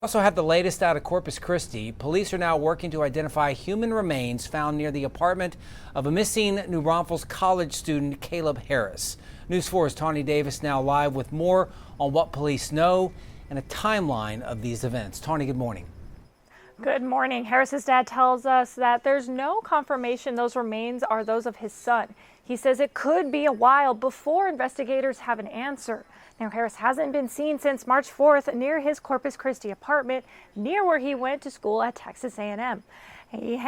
Also have the latest out of Corpus Christi. Police are now working to identify human remains found near the apartment of a missing New Braunfels college student, Caleb Harris. News 4's Tawny Davis now live with more on what police know and a timeline of these events. Tawny, good morning. Good morning. Harris's dad tells us that there's no confirmation those remains are those of his son. He says it could be a while before investigators have an answer. Now, Harris hasn't been seen since March 4th near his Corpus Christi apartment, near where he went to school at Texas A&M. He was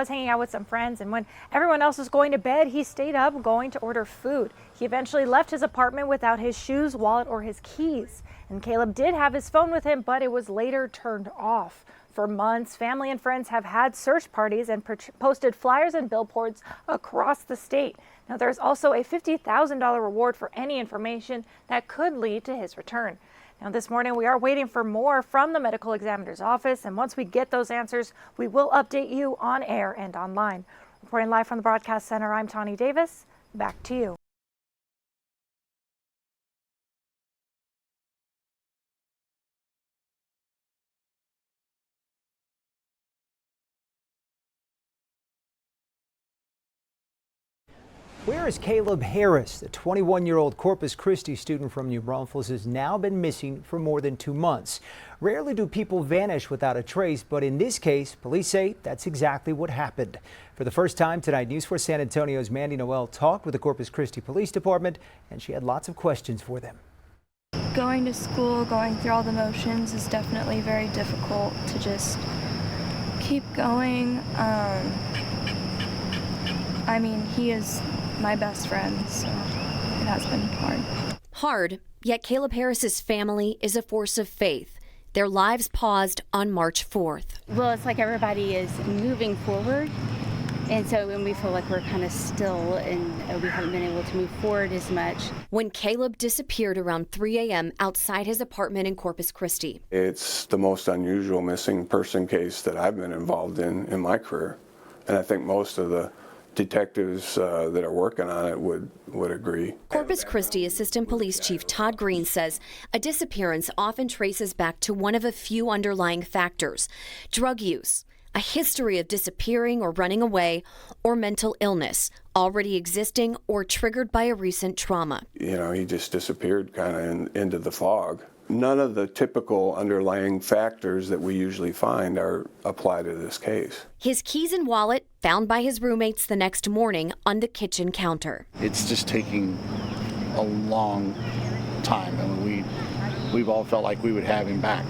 hanging out with some friends, and when everyone else was going to bed, he stayed up going to order food. He eventually left his apartment without his shoes, wallet, or his keys. And Caleb did have his phone with him, but it was later turned off. For months, family and friends have had search parties and posted flyers and billboards across the state. Now, there's also a $50,000 reward for any information that could lead to his return. Now, this morning, we are waiting for more from the medical examiner's office, and once we get those answers, we will update you on air and online. Reporting live from the Broadcast Center, I'm Tawny Davis. Back to you. Where is Caleb Harris? The 21-year-old Corpus Christi student from New Braunfels has now been missing for more than 2 months. Rarely do people vanish without a trace, but in this case, police say that's exactly what happened. For the first time tonight, News 4 San Antonio's Mandy Noel talked with the Corpus Christi Police Department, and she had lots of questions for them. Going to school, going through all the motions is definitely very difficult to just keep going. I mean, he is my best friend, so it has been hard. Hard, yet Caleb Harris's family is a force of faith. Their lives paused on March 4th. Well, it's like everybody is moving forward, and so when we feel like we're kind of still and we haven't been able to move forward as much. When Caleb disappeared around 3 a.m. outside his apartment in Corpus Christi. It's the most unusual missing person case that I've been involved in my career, and I think most of the detectives that are working on it would agree. Corpus Christi Assistant Police Chief Todd Green says a disappearance often traces back to one of a few underlying factors: drug use, a history of disappearing or running away, or mental illness already existing or triggered by a recent trauma. You know, he just disappeared kind of into the fog. None of the typical underlying factors that we usually find are applied to this case. His keys and wallet found by his roommates the next morning on the kitchen counter. It's just taking a long time, and we've all felt like we would have him back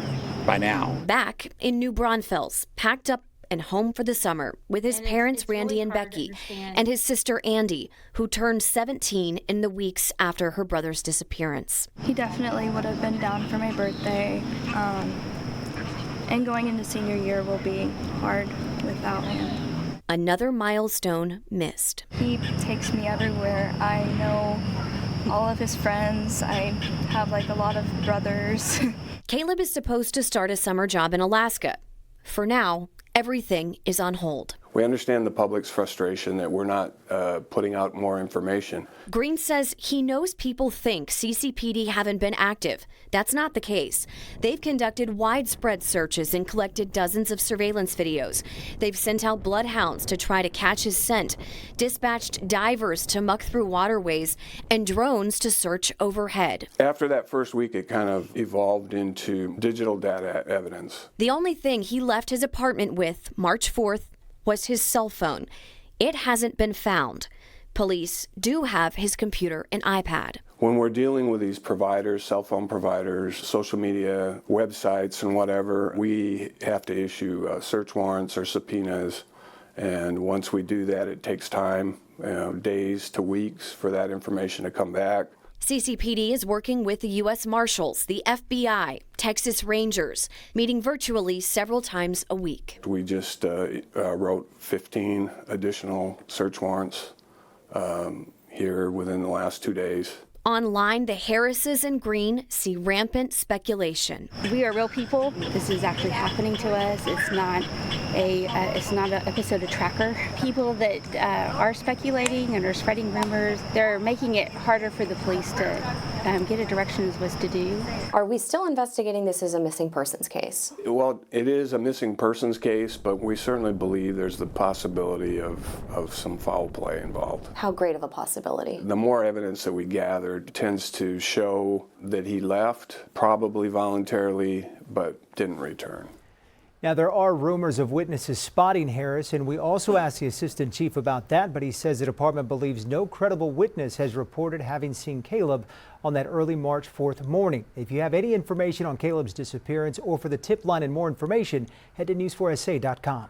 by now. Back in New Braunfels, packed up and home for the summer with his parents, Randy and Becky, and his sister, Andy, who turned 17 in the weeks after her brother's disappearance. He definitely would have been down for my birthday, and going into senior year will be hard without him. Another milestone missed. He takes me everywhere. I know all of his friends. I have like a lot of brothers. Caleb is supposed to start a summer job in Alaska. For now, everything is on hold. We understand the public's frustration that we're not putting out more information. Green says he knows people think CCPD haven't been active. That's not the case. They've conducted widespread searches and collected dozens of surveillance videos. They've sent out bloodhounds to try to catch his scent, dispatched divers to muck through waterways, and drones to search overhead. After that first week, it kind of evolved into digital data evidence. The only thing he left his apartment with March 4th was his cell phone. It hasn't been found. Police do have his computer and iPad. When we're dealing with these providers, cell phone providers, social media, websites, and whatever, we have to issue search warrants or subpoenas. And once we do that, it takes time, days to weeks, for that information to come back. CCPD is working with the U.S. Marshals, the FBI, Texas Rangers, meeting virtually several times a week. We just wrote 15 additional search warrants here within the last 2 days. Online, the Harrises and Green see rampant speculation. We are real people. This is actually happening to us. It's not an episode of Tracker. People that are speculating and are spreading rumors, they're making it harder for the police to get a direction as what to do. Are we still investigating this as a missing persons case? Well, it is a missing persons case, but we certainly believe there's the possibility of some foul play involved. How great of a possibility? The more evidence that we gathered tends to show that he left, probably voluntarily, but didn't return. Now, there are rumors of witnesses spotting Harris, and we also asked the assistant chief about that, but he says the department believes no credible witness has reported having seen Caleb on that early March 4th morning. If you have any information on Caleb's disappearance or for the tip line and more information, head to news4sa.com.